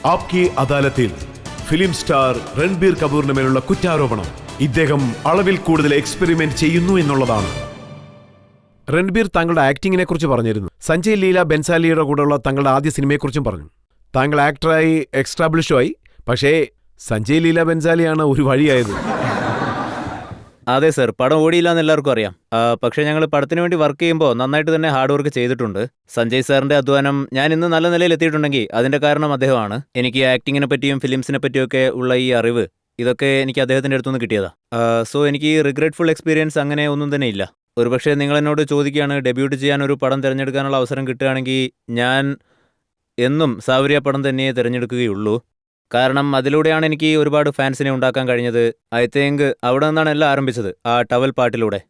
ആപ്കി അദാലത്തിൽ film star Ranbir കപൂറിന് മേലുള്ള കുറ്റാരോപണം ഇദ്ദേഹം അളവിൽ കൂടുതൽ എക്സ്പെരിമെന്റ് ചെയ്യുന്നു എന്നുള്ളതാണ്. രൺബീർ താങ്കളുടെ ആക്ടിങ്ങിനെ കുറിച്ച് പറഞ്ഞിരുന്നു. സഞ്ജയ് ലീല ബൻസാലിയുടെ കൂടെയുള്ള താങ്കളുടെ ആദ്യ സിനിമയെക്കുറിച്ചും പറഞ്ഞു. താങ്കൾ ആക്ടറായി എക്സ്റ്റാബ്ലിഷുമായി. പക്ഷേ സഞ്ജയ് ലീല ബൻസാലിയാണ് ഒരു വഴിയായത്. അതെ സർ, പടം ഓടിയില്ല എന്ന് എല്ലാവർക്കും അറിയാം. പക്ഷേ ഞങ്ങൾ പടത്തിന് വേണ്ടി വർക്ക് ചെയ്യുമ്പോൾ നന്നായിട്ട് തന്നെ ഹാർഡ് വർക്ക് ചെയ്തിട്ടുണ്ട്. സഞ്ജയ് സാറിന്റെ അധ്വാനം ഞാൻ ഇന്ന് നല്ല നിലയിൽ എത്തിയിട്ടുണ്ടെങ്കിൽ അതിന്റെ കാരണം അദ്ദേഹമാണ്. എനിക്ക് ആക്ടിങ്ങിനെ പറ്റിയും ഫിലിംസിനെ പറ്റിയൊക്കെ ഉള്ള ഈ അറിവ് ഇതൊക്കെ എനിക്ക് അദ്ദേഹത്തിന്റെ അടുത്തുനിന്ന് കിട്ടിയതാ. സോ എനിക്ക് റിഗ്രറ്റ്ഫുൾ എക്സ്പീരിയൻസ് അങ്ങനെ ഒന്നും തന്നെ ഇല്ല. ഒരുപക്ഷെ നിങ്ങൾ എന്നോട് ചോദിക്കുകയാണ് ഡെബ്യൂട്ട് ചെയ്യാൻ ഒരു പടം തിരഞ്ഞെടുക്കാനുള്ള അവസരം കിട്ടുകയാണെങ്കിൽ ഞാൻ എന്നും സാവരിയ പടം തന്നെയേ തിരഞ്ഞെടുക്കുകയുള്ളൂ. കാരണം അതിലൂടെയാണ് എനിക്ക് ഒരുപാട് ഫാൻസിനെ ഉണ്ടാക്കാൻ കഴിഞ്ഞത്. ഐ തിങ്ക് അവിടെ നിന്നാണ് എല്ലാം ആരംഭിച്ചത്, ആ ടവൽ പാട്ടിലൂടെ.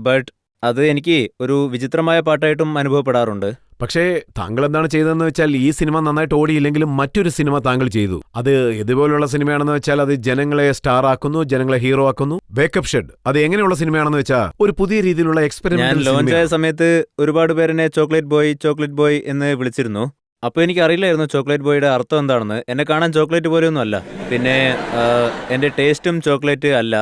ബട്ട് അത് എനിക്ക് ഒരു വിചിത്രമായ പാട്ടായിട്ടും അനുഭവപ്പെടാറുണ്ട്. പക്ഷേ താങ്കൾ എന്താണ് ചെയ്തതെന്ന് വെച്ചാൽ ഈ സിനിമ നന്നായിട്ട് ഓടിയില്ലെങ്കിലും മറ്റൊരു സിനിമ താങ്കൾ ചെയ്തു. അത് ഇതുപോലുള്ള സിനിമയാണെന്ന് വെച്ചാൽ അത് ജനങ്ങളെ സ്റ്റാർ ആക്കുന്നു, ജനങ്ങളെ ഹീറോ ആക്കുന്നു. വേക്കപ്പ് ഷെഡ് അത് എങ്ങനെയുള്ള സിനിമയാണെന്ന് വെച്ചാൽ ഒരു പുതിയ രീതിയിലുള്ള ഞാൻ എക്സ്പെരിമെന്റ്. ലോഞ്ച് ആയ സമയത്ത് ഒരുപാട് പേരെന്നെ ചോക്ലേറ്റ് ബോയ് എന്ന് വിളിച്ചിരുന്നു. അപ്പോൾ എനിക്ക് അറിയില്ലായിരുന്നു ചോക്ലേറ്റ് ബോയുടെ അർത്ഥം എന്താണെന്ന്. എന്നെ കാണാൻ ചോക്ലേറ്റ് പോലെയൊന്നും അല്ല, പിന്നെ എൻ്റെ ടേസ്റ്റും ചോക്ലേറ്റ് അല്ല.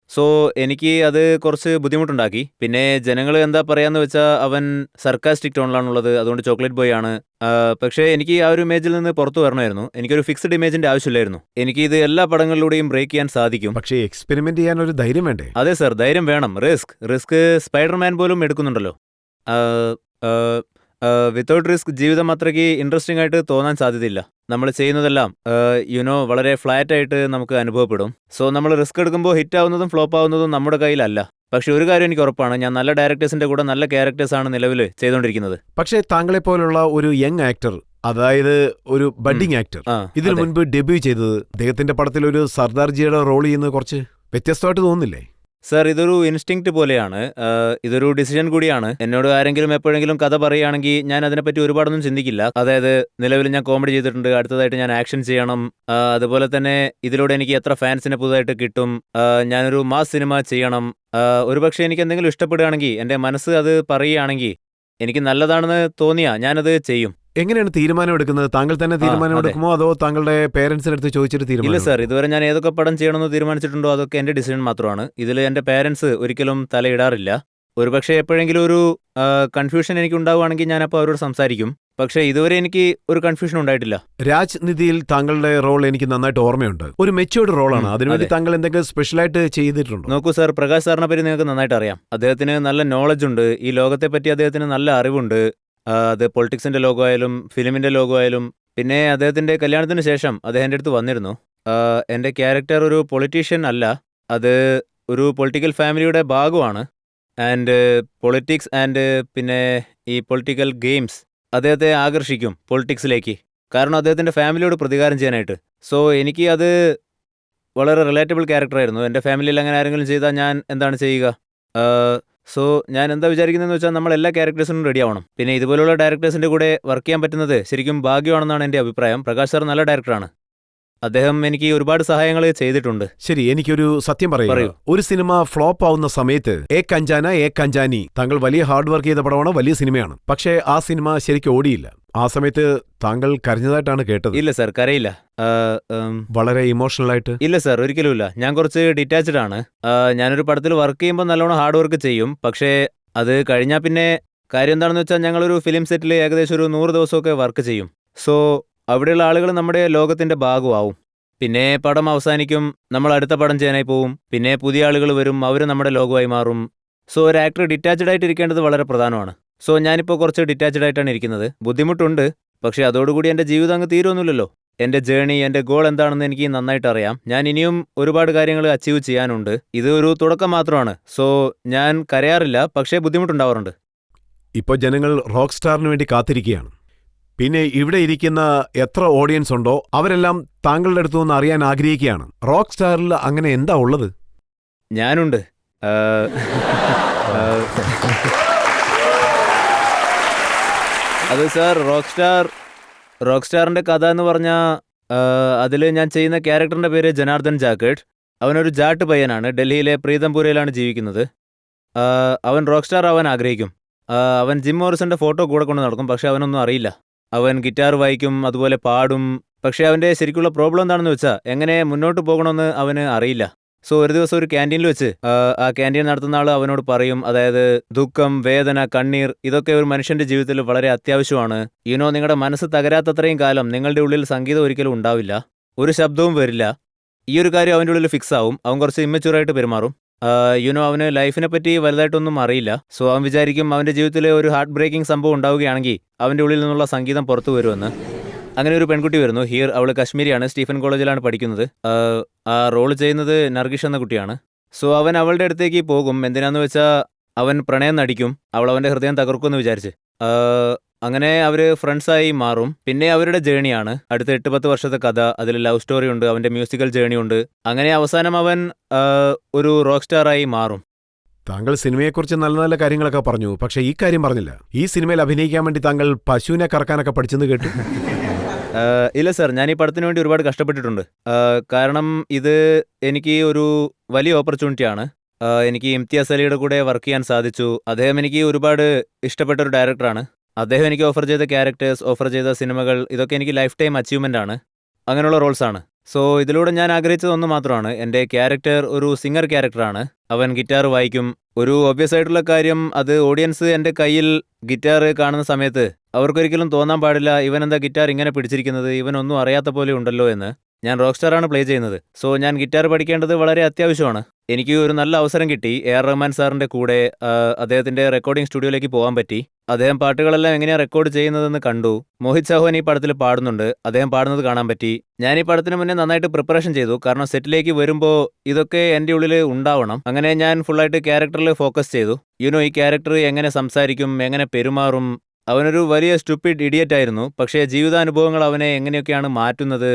സോ എനിക്ക് അത് കുറച്ച് ബുദ്ധിമുട്ടുണ്ടാക്കി. പിന്നെ ജനങ്ങൾ എന്താ പറയാന്ന് വെച്ചാൽ അവൻ സർക്കാസ്റ്റിക് ടോണിലാണുള്ളത്, അതുകൊണ്ട് ചോക്ലേറ്റ് ബോയ് ആണ്. പക്ഷേ എനിക്ക് ആ ഒരു ഇമേജിൽ നിന്ന് പുറത്തു വരണമായിരുന്നു. എനിക്കൊരു ഫിക്സ്ഡ് ഇമേജിന്റെ ആവശ്യമില്ലായിരുന്നു. എനിക്ക് ഇത് എല്ലാ പടങ്ങളിലൂടെയും ബ്രേക്ക് ചെയ്യാൻ സാധിക്കും. പക്ഷേ എക്സ്പെരിമെന്റ് ചെയ്യാൻ ഒരു ധൈര്യം വേണ്ടേ? അതെ സർ, ധൈര്യം വേണം. റിസ്ക് സ്പൈഡർമാൻ പോലും എടുക്കുന്നുണ്ടല്ലോ. വിത്തൗട്ട് റിസ്ക് ജീവിതം അത്രയ്ക്ക് ഇൻട്രസ്റ്റിംഗ് ആയിട്ട് തോന്നാൻ സാധ്യതയില്ല. നമ്മൾ ചെയ്യുന്നതെല്ലാം വളരെ ഫ്ലാറ്റ് ആയിട്ട് നമുക്ക് അനുഭവപ്പെടും. സോ നമ്മൾ റിസ്ക് എടുക്കുമ്പോൾ ഹിറ്റ് ആവുന്നതും ഫ്ലോപ്പ് ആവുന്നതും നമ്മുടെ കയ്യിലല്ല. പക്ഷെ ഒരു കാര്യം എനിക്ക് ഉറപ്പാണ്, ഞാൻ നല്ല ഡയറക്ടേഴ്സിന്റെ കൂടെ നല്ല ക്യാരക്ടേഴ്സാണ് നിലവിൽ ചെയ്തുകൊണ്ടിരിക്കുന്നത്. പക്ഷേ താങ്കളെപ്പോലുള്ള ഒരു യങ് ആക്ടർ, അതായത് ഒരു ബഡ്ഡിംഗ് ആക്ടർ, ഇതിനു മുൻപ് ഡെബ്യൂ ചെയ്തത് അദ്ദേഹത്തിന്റെ പടത്തിൽ ഒരു സർദാർജിയുടെ റോൾ ചെയ്യുന്നത് കുറച്ച് വ്യത്യസ്തമായിട്ട് തോന്നുന്നില്ലേ? സർ, ഇതൊരു ഇൻസ്റ്റിങ്ക്റ്റ് പോലെയാണ്. ഇതൊരു ഡിസിഷൻ കൂടിയാണ്. എന്നോട് ആരെങ്കിലും എപ്പോഴെങ്കിലും കഥ പറയുകയാണെങ്കിൽ ഞാൻ അതിനെപ്പറ്റി ഒരുപാടൊന്നും ചിന്തിക്കില്ല. അതായത് നിലവിൽ ഞാൻ കോമഡി ചെയ്തിട്ടുണ്ട്, അടുത്തതായിട്ട് ഞാൻ ആക്ഷൻ ചെയ്യണം, അതുപോലെ തന്നെ ഇതിലൂടെ എനിക്ക് എത്ര ഫാൻസിനെ പുതുതായിട്ട് കിട്ടും, ഞാനൊരു മാസ് സിനിമ ചെയ്യണം. ഒരുപക്ഷെ എനിക്ക് എന്തെങ്കിലും ഇഷ്ടപ്പെടുകയാണെങ്കിൽ, എൻ്റെ മനസ്സ് അത് പറയുകയാണെങ്കിൽ, എനിക്ക് നല്ലതാണെന്ന് തോന്നിയാൽ ഞാനത് ചെയ്യും. എങ്ങനെയാണ് തീരുമാനം എടുക്കുന്നത്? താങ്കൾ തന്നെ തീരുമാനം എടുക്കുമോ അതോ താങ്കളുടെ പേരൻസിന്റെ അടുത്ത് ചോദിച്ചിട്ട് ഇല്ല തീരുമാനം? സർ, ഇതുവരെ ഞാൻ ഏതൊക്കെ പടം ചെയ്യണമെന്ന് തീരുമാനിച്ചിട്ടുണ്ടോ അതൊക്കെ എൻ്റെ ഡിസിഷൻ മാത്രമാണ്. ഇതിൽ എൻ്റെ പേരൻസ് ഒരിക്കലും തലയിടാറില്ല. ഒരുപക്ഷെ എപ്പോഴെങ്കിലും ഒരു കൺഫ്യൂഷൻ എനിക്ക് ഉണ്ടാവുകയാണെങ്കിൽ ഞാനപ്പോൾ അവരോട് സംസാരിക്കും. പക്ഷേ ഇതുവരെ എനിക്ക് ഒരു കൺഫ്യൂഷൻ ഉണ്ടായിട്ടില്ല. രാജ്നിധിയിൽ താങ്കളുടെ റോൾ എനിക്ക് നന്നായിട്ട് ഓർമ്മയുണ്ട്. ഒരു മെച്യൂർഡ് റോളാണ്. അതിനുവേണ്ടി താങ്കൾ എന്തെങ്കിലും സ്പെഷ്യലായിട്ട് ചെയ്തിട്ടുണ്ടോ? നോക്കൂ സർ, പ്രകാശ് സാറിനെ പറ്റി നിങ്ങൾക്ക് നന്നായിട്ട് അറിയാം. അദ്ദേഹത്തിന് നല്ല നോളജ് ഉണ്ട്. ഈ ലോകത്തെ പറ്റി അദ്ദേഹത്തിന് നല്ല അറിവുണ്ട്. അത് പൊളിറ്റിക്സിന്റെ ലോഗോ ആയാലും ഫിലിമിന്റെ ലോഗോ ആയാലും. പിന്നെ അദ്ദേഹത്തിന്റെ കല്യാണത്തിന് ശേഷം അദ്ദേഹം എൻ്റെ അടുത്ത് വന്നിരുന്നു. എൻ്റെ ക്യാരക്ടർ ഒരു പൊളിറ്റീഷ്യൻ അല്ല, അത് ഒരു പൊളിറ്റിക്കൽ ഫാമിലിയുടെ ഭാഗമാണ്. ആൻഡ് പൊളിറ്റിക്സ് ആൻഡ് പിന്നെ ഈ പൊളിറ്റിക്കൽ ഗെയിംസ് അദ്ദേഹത്തെ ആകർഷിക്കും പൊളിറ്റിക്സിലേക്ക്. കാരണം അദ്ദേഹത്തിന്റെ ഫാമിലിയോട് പ്രതികാരം ചെയ്യാനായിട്ട്. സോ എനിക്ക് അത് വളരെ റിലേറ്റബിൾ ക്യാരക്ടറായിരുന്നു. എൻ്റെ ഫാമിലിയിൽ അങ്ങനെ ആരെങ്കിലും ചെയ്താൽ ഞാൻ എന്താണ് ചെയ്യുക? സോ ഞാൻ എന്താ വിചാരിക്കുന്നതെന്ന് വെച്ചാൽ നമ്മൾ എല്ലാ ക്യാരക്ടേഴ്സിനും റെഡി ആവണം. പിന്നെ ഇതുപോലുള്ള ഡയറക്ടേഴ്സിന്റെ കൂടെ വർക്ക് ചെയ്യാൻ പറ്റുന്നത് ശരിക്കും ഭാഗ്യമാണെന്നാണ് എൻ്റെ അഭിപ്രായം. പ്രകാശ് സാർ നല്ല ഡയറക്ടറാണ്. അദ്ദേഹം എനിക്ക് ഒരുപാട് സഹായങ്ങൾ ചെയ്തിട്ടുണ്ട്. ശരി, എനിക്കൊരു സത്യം പറയൂ. ഒരു സിനിമ ഫ്ലോപ്പ് ആവുന്ന സമയത്ത് ഏക് അഞ്ചാന ഏക് അഞ്ചാനി താങ്കൾ വലിയ ഹാർഡ് വർക്ക് ചെയ്ത പടമാണ്, വലിയ സിനിമയാണ്. പക്ഷേ ആ സിനിമ ശരിക്കും ഓടിയില്ല. ആ സമയത്ത് താങ്കൾ കരഞ്ഞതായിട്ടാണ് കേട്ടത്. ഇല്ല സർ, കരയില്ല. വളരെ ഇമോഷണൽ ആയിട്ട്? ഇല്ല സർ, ഒരിക്കലും ഇല്ല. ഞാൻ കുറച്ച് ഡിറ്റാച്ച്ഡ് ആണ്. ഞാനൊരു പടത്തിൽ വർക്ക് ചെയ്യുമ്പോൾ നല്ലോണം ഹാർഡ് വർക്ക് ചെയ്യും. പക്ഷേ അത് കഴിഞ്ഞാൽ പിന്നെ കാര്യം എന്താണെന്ന് വെച്ചാൽ ഞങ്ങളൊരു ഫിലിം സെറ്റിൽ ഏകദേശം ഒരു 100 ദിവസമൊക്കെ വർക്ക് ചെയ്യും. സോ അവിടെയുള്ള ആളുകൾ നമ്മുടെ ലോകത്തിന്റെ ഭാഗമാവും. പിന്നെ പടം അവസാനിക്കും, നമ്മൾ അടുത്ത പടം ചെയ്യാനായി പോവും. പിന്നെ പുതിയ ആളുകൾ വരും, അവർ നമ്മുടെ ലോകമായി മാറും. സോ ഒരു ആക്ടർ ഡിറ്റാച്ച്ഡ് ആയിട്ട് ഇരിക്കേണ്ടത് വളരെ പ്രധാനമാണ്. സോ ഞാനിപ്പോൾ കുറച്ച് ഡിറ്റാച്ച്ഡ് ആയിട്ടാണ് ഇരിക്കുന്നത്. ബുദ്ധിമുട്ടുണ്ട്, പക്ഷേ അതോടുകൂടി എൻ്റെ ജീവിതം അങ്ങ് തീരുമൊന്നുമില്ലല്ലോ. എൻ്റെ ജേണി, എൻ്റെ ഗോൾ എന്താണെന്ന് എനിക്ക് നന്നായിട്ട് അറിയാം. ഞാൻ ഇനിയും ഒരുപാട് കാര്യങ്ങൾ അച്ചീവ് ചെയ്യാനുണ്ട്. ഇത് ഒരു തുടക്കം മാത്രമാണ്. സോ ഞാൻ കരയാറില്ല, പക്ഷേ ബുദ്ധിമുട്ടുണ്ടാവാറുണ്ട്. ഇപ്പോൾ ജനങ്ങൾ റോക്ക് സ്റ്റാറിന് വേണ്ടി കാത്തിരിക്കുകയാണ്. പിന്നെ ഇവിടെ ഇരിക്കുന്ന എത്ര ഓഡിയൻസ് ഉണ്ടോ അവരെല്ലാം താങ്കളുടെ അടുത്തു നിന്ന് അറിയാൻ ആഗ്രഹിക്കുകയാണ്. റോക്ക് സ്റ്റാറിൽ അങ്ങനെ എന്താ ഉള്ളത്? ഞാനുണ്ട്. അത് സാർ, റോക്ക് സ്റ്റാറിന്റെ കഥ എന്ന് പറഞ്ഞാൽ അതിൽ ഞാൻ ചെയ്യുന്ന ക്യാരക്ടറിന്റെ പേര് ജനാർദ്ദൻ ജാക്കറ്റ്. അവനൊരു ജാട്ട് പയ്യനാണ്. ഡൽഹിയിലെ പ്രീതംപൂരയിലാണ് ജീവിക്കുന്നത്. അവൻ റോക്ക് സ്റ്റാർ ആവാൻ ആഗ്രഹിക്കും. അവൻ ജിം മോറിസന്റെ ഫോട്ടോ കൂടെ കൊണ്ട് നടക്കും, പക്ഷെ അവനൊന്നും അറിയില്ല. അവൻ ഗിറ്റാർ വായിക്കും, അതുപോലെ പാടും. പക്ഷേ അവന്റെ ശരിക്കുള്ള പ്രോബ്ലം എന്താണെന്ന് വെച്ചാൽ എങ്ങനെ മുന്നോട്ട് പോകണമെന്ന് അവന് അറിയില്ല. സോ ഒരു ദിവസം ഒരു ക്യാൻറ്റീനിൽ വെച്ച് ആ ക്യാൻറ്റീൻ നടത്തുന്ന ആൾ അവനോട് പറയും, അതായത് ദുഃഖം, വേദന, കണ്ണീർ ഇതൊക്കെ ഒരു മനുഷ്യന്റെ ജീവിതത്തിൽ വളരെ അത്യാവശ്യമാണ്. നിങ്ങളുടെ മനസ്സ് തകരാത്തത്രയും കാലം നിങ്ങളുടെ ഉള്ളിൽ സംഗീതം ഒരിക്കലും ഉണ്ടാവില്ല, ഒരു ശബ്ദവും വരില്ല. ഈ ഒരു കാര്യം അവൻ്റെ ഉള്ളിൽ ഫിക്സ് ആവും. അവൻ കുറച്ച് ഇമ്മച്യൂറായിട്ട് പെരുമാറും. അവന് ലൈഫിനെ പറ്റി വലുതായിട്ടൊന്നും അറിയില്ല. സോ അവൻ വിചാരിക്കും അവൻ്റെ ജീവിതത്തിൽ ഒരു ഹാർട്ട് ബ്രേക്കിംഗ് സംഭവം ഉണ്ടാവുകയാണെങ്കിൽ അവൻ്റെ ഉള്ളിൽ നിന്നുള്ള സംഗീതം പുറത്തു വരുമെന്ന്. അങ്ങനെ ഒരു പെൺകുട്ടി വരുന്നു. ഹിയർ അവൾ കശ്മീരിയാണ്, സ്റ്റീഫൻ കോളേജിലാണ് പഠിക്കുന്നത്. ആ റോൾ ചെയ്യുന്നത് നർഗിഷ് എന്ന കുട്ടിയാണ്. സോ അവൻ അവളുടെ അടുത്തേക്ക് പോകും. എന്തിനാന്ന് വെച്ചാൽ അവൻ പ്രണയം നടിക്കും, അവൾ അവൻ്റെ ഹൃദയം തകർക്കുമെന്ന് വിചാരിച്ച്. അങ്ങനെ അവർ ഫ്രണ്ട്സായി മാറും. പിന്നെ അവരുടെ ജേണിയാണ് അടുത്ത 8-10 വർഷത്തെ കഥ. അതിൽ ലവ് സ്റ്റോറി ഉണ്ട്, അവൻ്റെ മ്യൂസിക്കൽ ജേണി ഉണ്ട്. അങ്ങനെ അവസാനം അവൻ ഒരു റോക്ക് സ്റ്റാറായി മാറും. താങ്കൾ സിനിമയെക്കുറിച്ച് നല്ല നല്ല കാര്യങ്ങളൊക്കെ പറഞ്ഞു, പക്ഷേ ഈ കാര്യം പറഞ്ഞില്ല. ഈ സിനിമയിൽ അഭിനയിക്കാൻ വേണ്ടി താങ്കൾ പശുവിനെ കറക്കാനൊക്കെ പഠിച്ചെന്ന് കേട്ടു. ഇല്ല സർ, ഞാൻ ഈ പടത്തിന് വേണ്ടി ഒരുപാട് കഷ്ടപ്പെട്ടിട്ടുണ്ട്. കാരണം ഇത് എനിക്ക് ഒരു വലിയ ഓപ്പർച്യൂണിറ്റിയാണ്. എനിക്ക് ഇംതിയാസ് അലിയുടെ കൂടെ വർക്ക് ചെയ്യാൻ സാധിച്ചു. അദ്ദേഹം എനിക്ക് ഒരുപാട് ഇഷ്ടപ്പെട്ട ഒരു ഡയറക്ടറാണ്. അദ്ദേഹം എനിക്ക് ഓഫർ ചെയ്ത ക്യാരക്ടേഴ്സ്, ഓഫർ ചെയ്ത സിനിമകൾ ഇതൊക്കെ എനിക്ക് ലൈഫ് ടൈം അച്ചീവ്മെൻ്റ് ആണ്. അങ്ങനെയുള്ള റോൾസാണ്. സോ ഇതിലൂടെ ഞാൻ ആഗ്രഹിച്ചത് ഒന്ന് മാത്രമാണ്, എൻ്റെ ക്യാരക്ടർ ഒരു സിംഗർ ക്യാരക്ടറാണ്. അവൻ ഗിറ്റാർ വായിക്കും. ഒരു ഒബ്വിയസ് ആയിട്ടുള്ള കാര്യം, അത് ഓഡിയൻസ് എൻ്റെ കയ്യിൽ ഗിറ്റാർ കാണുന്ന സമയത്ത് അവർക്കൊരിക്കലും തോന്നാൻ പാടില്ല ഇവൻ എന്താ ഗിറ്റാർ ഇങ്ങനെ പിടിച്ചിരിക്കുന്നത്, ഇവനൊന്നും അറിയാത്ത പോലെ ഉണ്ടല്ലോ എന്ന്. ഞാൻ റോക്ക് സ്റ്റാറാണ് പ്ലേ ചെയ്യുന്നത്. സോ ഞാൻ ഗിറ്റാർ പഠിക്കേണ്ടത് വളരെ അത്യാവശ്യമാണ്. എനിക്ക് ഒരു നല്ല അവസരം കിട്ടി. AR റഹ്മാൻ സാറിൻ്റെ കൂടെ അദ്ദേഹത്തിൻ്റെ റെക്കോർഡിംഗ് സ്റ്റുഡിയോയിലേക്ക് പോകാൻ പറ്റി. അദ്ദേഹം പാട്ടുകളെല്ലാം എങ്ങനെയാണ് റെക്കോർഡ് ചെയ്യുന്നതെന്ന് കണ്ടു. മോഹിത് ചൗഹാൻ ഈ പടത്തിൽ പാടുന്നുണ്ട്, അദ്ദേഹം പാടുന്നത് കാണാൻ പറ്റി. ഞാൻ ഈ പടത്തിന് മുന്നേ നന്നായിട്ട് പ്രിപ്പറേഷൻ ചെയ്തു, കാരണം സെറ്റിലേക്ക് വരുമ്പോൾ ഇതൊക്കെ എൻ്റെ ഉള്ളിൽ ഉണ്ടാവണം. അങ്ങനെ ഞാൻ ഫുള്ളായിട്ട് ക്യാരക്ടറിൽ ഫോക്കസ് ചെയ്തു. ഈ ക്യാരക്ടർ എങ്ങനെ സംസാരിക്കും, എങ്ങനെ പെരുമാറും. അവനൊരു വലിയ സ്റ്റുപ്പിഡ് ഇഡിയറ്റ് ആയിരുന്നു, പക്ഷേ ജീവിതാനുഭവങ്ങൾ അവനെ എങ്ങനെയൊക്കെയാണ് മാറ്റുന്നത്.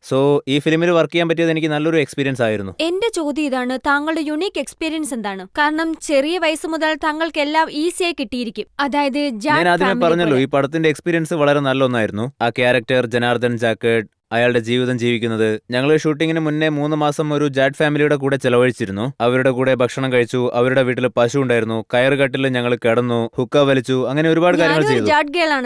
സോ ഈ ഫിലിമിൽ വർക്ക് ചെയ്യാൻ പറ്റിയത് എനിക്ക് നല്ലൊരു എക്സ്പീരിയൻസ് ആയിരുന്നു. എന്റെ ചോദ്യം ഇതാണ്, താങ്കളുടെ യുണീക്ക് എക്സ്പീരിയൻസ് എന്താണ്? കാരണം ചെറിയ വയസ്സ് മുതൽ താങ്കൾക്ക് എല്ലാം ഈസിയായി കിട്ടിയിരിക്കും. അതായത് ഞാൻ ആദ്യമേ പറഞ്ഞല്ലോ, ഈ പടത്തിന്റെ എക്സ്പീരിയൻസ് വളരെ നല്ല ഒന്നായിരുന്നു. ആ ക്യാരക്ടർ ജനാർദ്ദൻ ജാക്കഡ്, അയാളുടെ ജീവിതം ജീവിക്കുന്നത്. ഞങ്ങൾ ഷൂട്ടിങ്ങിന് മുന്നേ 3 മാസം ഒരു ജാറ്റ് ഫാമിലിയുടെ കൂടെ ചെലവഴിച്ചിരുന്നു. അവരുടെ കൂടെ ഭക്ഷണം കഴിച്ചു, അവരുടെ വീട്ടിൽ പശു ഉണ്ടായിരുന്നു, കയറുകട്ടിൽ ഞങ്ങൾ കിടന്നു, ഹുക്ക വലിച്ചു, അങ്ങനെ ഒരുപാട് കാര്യങ്ങൾ ചെയ്തു.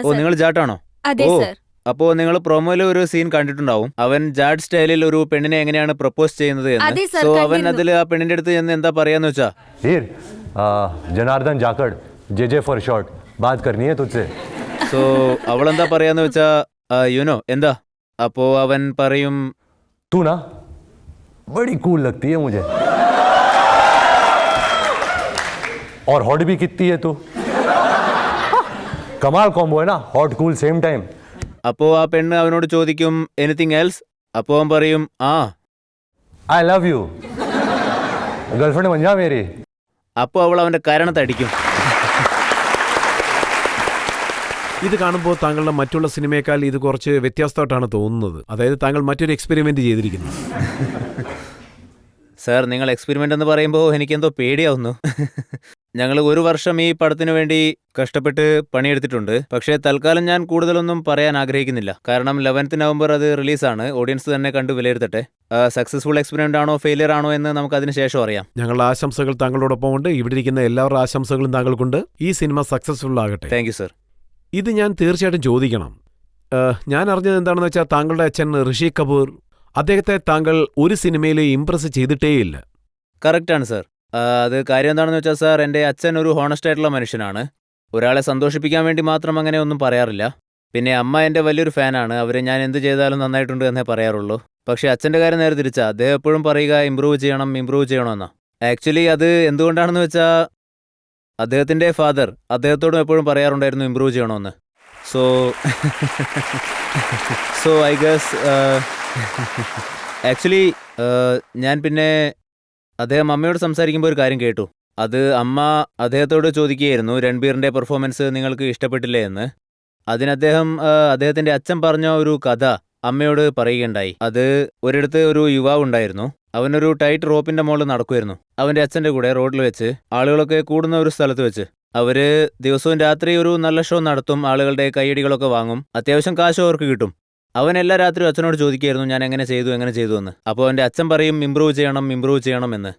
ഓ, നിങ്ങൾ ജാട്ടാണോ? അതെ സർ. അപ്പോ നിങ്ങൾ പ്രൊമോയിൽ ഒരു സീൻ കണ്ടിട്ടുണ്ടാവും. അവൻ ജാഡ് സ്റ്റൈലിൽ ഒരു പെണ്ണിനെ എങ്ങനെയാണ് പ്രപ്പോസ് ചെയ്യുന്നത് എന്ന്. സോ അവൻ അതിൽ ആ പെണ്ണിന്റെ അടുത്ത് ചെന്ന് എന്താ പറയാന്ന് വെച്ചാ, ജനാർദ്ദൻ ജാക്കഡ് JJ ഫോർ ഷോർട്ട് ബാത് കർനി ഹൈ തുജ്സെ. സോ അവൾ എന്താ പറയാന്ന് വെച്ചാ, എന്താ? അപ്പോ അവൻ പറയും, तू ना बड़ी कूल लगती है मुझे और हॉट भी कितनी है तू. कमाल कॉम्बो है ना, हॉट कूल सेम टाइम. അപ്പോ ആ പെണ്ണ് അവനോട് ചോദിക്കും എനിത്തിങ് എൽസ്. അപ്പോ അവൻ പറയും आई लव यू गर्लफ्रेंड बन जा मेरी. അപ്പോ അവൾ അവന്റെ കരണത്തടിക്കും. ഇത് കാണുമ്പോൾ താങ്കളുടെ മറ്റുള്ള സിനിമയേക്കാൾ ഇത് കുറച്ച് വ്യത്യാസമായിട്ടാണ് തോന്നുന്നത്. അതായത് താങ്കൾ മറ്റൊരു എക്സ്പെരിമെന്റ് ചെയ്തിരിക്കുന്നു. സാർ, നിങ്ങൾ എക്സ്പെരിമെന്റ് എന്ന് പറയുമ്പോൾ എനിക്കെന്തോ പേടിയാവുന്നു. ഞങ്ങൾ 1 വർഷം ഈ പടത്തിന് വേണ്ടി കഷ്ടപ്പെട്ട് പണിയെടുത്തിട്ടുണ്ട്. പക്ഷേ തൽക്കാലം ഞാൻ കൂടുതലൊന്നും പറയാൻ ആഗ്രഹിക്കുന്നില്ല. കാരണം 11th നവംബർ അത് റിലീസാണ്. ഓഡിയൻസ് തന്നെ കണ്ടു വിലയിരുത്തട്ടെ. സക്സസ്ഫുൾ എക്സ്പെരിമെന്റ് ആണോ ഫെയിലിയർ ആണോ എന്ന് നമുക്ക് അതിന് ശേഷം അറിയാം. ഞങ്ങളുടെ ആശംസകൾ താങ്കളോടൊപ്പം ഉണ്ട്. ഇവിടെ ഇരിക്കുന്ന എല്ലാവരുടെ ആശംസകളും താങ്കൾക്കുണ്ട്. ഈ സിനിമ സക്സസ്ഫുൾ ആകട്ടെ. Thank you sir. ഇത് ഞാൻ തീർച്ചയായിട്ടും ചോദിക്കണം. ഞാൻ അറിഞ്ഞത് എന്താണെന്ന് വെച്ചാൽ താങ്കളുടെ അച്ഛൻ ഋഷി കപൂർ, അദ്ദേഹത്തെ താങ്കൾ ഒരു സിനിമയിൽ ഇംപ്രസ് ചെയ്തിട്ടേയില്ല. കറക്റ്റാണ് സർ. അത് കാര്യം എന്താണെന്ന് വെച്ചാൽ സാർ, എൻ്റെ അച്ഛൻ ഒരു ഹോണസ്റ്റ് ആയിട്ടുള്ള മനുഷ്യനാണ്. ഒരാളെ സന്തോഷിപ്പിക്കാൻ വേണ്ടി മാത്രം അങ്ങനെ ഒന്നും പറയാറില്ല. പിന്നെ അമ്മ എൻ്റെ വലിയൊരു ഫാനാണ്. അവർ ഞാൻ എന്ത് ചെയ്താലും നന്നായിട്ടുണ്ട് എന്നേ പറയാറുള്ളൂ. പക്ഷേ അച്ഛൻ്റെ കാര്യം നേരെ തിരിച്ചാ. അദ്ദേഹം എപ്പോഴും പറയുക ഇമ്പ്രൂവ് ചെയ്യണമെന്നാ. ആക്ച്വലി അത് എന്തുകൊണ്ടാണെന്ന് വെച്ചാൽ അദ്ദേഹത്തിൻ്റെ ഫാദർ അദ്ദേഹത്തോടും എപ്പോഴും പറയാറുണ്ടായിരുന്നു ഇമ്പ്രൂവ് ചെയ്യണമെന്ന്. സോ ഐ ഗസ് ആക്ച്വലി ഞാൻ പിന്നെ അദ്ദേഹം അമ്മയോട് സംസാരിക്കുമ്പോൾ ഒരു കാര്യം കേട്ടു. അത് അമ്മ അദ്ദേഹത്തോട് ചോദിക്കുകയായിരുന്നു, രൺബീറിൻ്റെ പെർഫോമൻസ് നിങ്ങൾക്ക് ഇഷ്ടപ്പെട്ടില്ലേ എന്ന്. അതിന് അദ്ദേഹത്തിൻ്റെ അച്ഛൻ പറഞ്ഞ ഒരു കഥ അമ്മയോട് പറയുകയുണ്ടായി. അത് ഒരിടത്ത് ഒരു യുവാവ് ഉണ്ടായിരുന്നു. അവനൊരു ടൈറ്റ് റോപ്പിന്റെ മുകളിൽ നടക്കുമായിരുന്നു. അവന്റെ അച്ഛന്റെ കൂടെ റോഡിൽ വെച്ച്, ആളുകളൊക്കെ കൂടുന്ന ഒരു സ്ഥലത്ത് വെച്ച്. അവര് ദിവസവും രാത്രി ഒരു നല്ല ഷോ നടത്തും. ആളുകളുടെ കൈയടികളൊക്കെ വാങ്ങും. അത്യാവശ്യം കാശും അവർക്ക് കിട്ടും. അവൻ എല്ലാ രാത്രിയും അച്ഛനോട് ചോദിക്കുകയായിരുന്നു ഞാൻ എങ്ങനെ ചെയ്തു എന്ന്. അപ്പോൾ അവന്റെ അച്ഛൻ പറയും ഇമ്പ്രൂവ് ചെയ്യണം എന്ന്.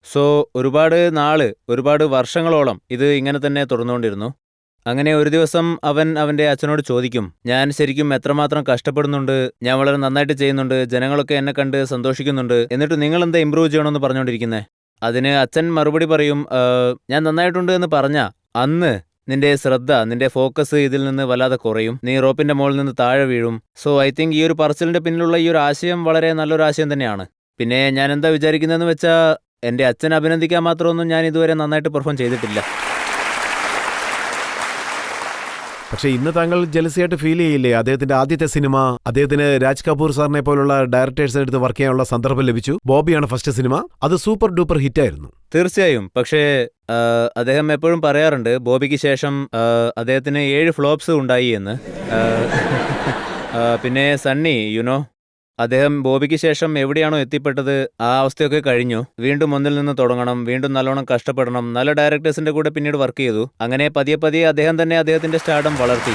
സോ ഒരുപാട് വർഷങ്ങളോളം ഇത് ഇങ്ങനെ തന്നെ തുടർന്നുകൊണ്ടിരുന്നു. അങ്ങനെ ഒരു ദിവസം അവൻ അവന്റെ അച്ഛനോട് ചോദിക്കും, ഞാൻ ശരിക്കും എത്രമാത്രം കഷ്ടപ്പെടുന്നുണ്ട്, ഞാൻ വളരെ നന്നായിട്ട് ചെയ്യുന്നുണ്ട്, ജനങ്ങളൊക്കെ എന്നെ കണ്ട് സന്തോഷിക്കുന്നുണ്ട്, എന്നിട്ട് നിങ്ങൾ എന്താ ഇമ്പ്രൂവ് ചെയ്യണമെന്ന് പറഞ്ഞുകൊണ്ടിരിക്കുന്നത്? അതിന് അച്ഛൻ മറുപടി പറയും, ഞാൻ നന്നായിട്ടുണ്ട് എന്ന് പറഞ്ഞ അന്ന് നിന്റെ ശ്രദ്ധ, നിന്റെ ഫോക്കസ് ഇതിൽ നിന്ന് വല്ലാതെ കുറയും, നീ റോപ്പിന്റെ മുകളിൽ നിന്ന് താഴെ വീഴും. സോ ഐ തിങ്ക് ഈ ഒരു പറച്ചിലിന്റെ പിന്നിലുള്ള ഈ ഒരു ആശയം വളരെ നല്ലൊരു ആശയം തന്നെയാണ്. പിന്നെ ഞാൻ എന്താ വിചാരിക്കുന്നതെന്ന് വെച്ചാൽ, എന്റെ അച്ഛൻ അഭിനന്ദിക്കാൻ മാത്രമൊന്നും ഞാൻ ഇതുവരെ നന്നായിട്ട് പെർഫോം ചെയ്തിട്ടില്ല. പക്ഷേ ഇന്ന് താങ്കൾ ജലസിയായിട്ട് ഫീൽ ചെയ്യില്ലേ? അദ്ദേഹത്തിന്റെ ആദ്യത്തെ സിനിമ, അദ്ദേഹത്തിന് രാജ് കപൂർ സാറിനെ പോലുള്ള ഡയറക്ടേഴ്സിന്റെ അടുത്ത് വർക്ക് ചെയ്യാനുള്ള സന്ദർഭം ലഭിച്ചു. ബോബിയാണ് ഫസ്റ്റ് സിനിമ, അത് സൂപ്പർ ഡൂപ്പർ ഹിറ്റായിരുന്നു. തീർച്ചയായും. പക്ഷേ അദ്ദേഹം എപ്പോഴും പറയാറുണ്ട് ബോബിക്ക് ശേഷം അദ്ദേഹത്തിന് 7 ഫ്ലോപ്സ് ഉണ്ടായി എന്ന്. പിന്നെ സണ്ണി, അദ്ദേഹം ബോബിക്ക് ശേഷം എവിടെയാണോ എത്തിപ്പെട്ടത് ആ അവസ്ഥയൊക്കെ കഴിഞ്ഞു. വീണ്ടും ഒന്നിൽ നിന്ന് തുടങ്ങണം, വീണ്ടും നല്ലോണം കഷ്ടപ്പെടണം, നല്ല ഡയറക്ടേഴ്സിന്റെ കൂടെ പിന്നീട് വർക്ക് ചെയ്തു. അങ്ങനെ പതിയെ പതിയെ അദ്ദേഹം തന്നെ അദ്ദേഹത്തിന്റെ സ്റ്റാർഡം വളർത്തി.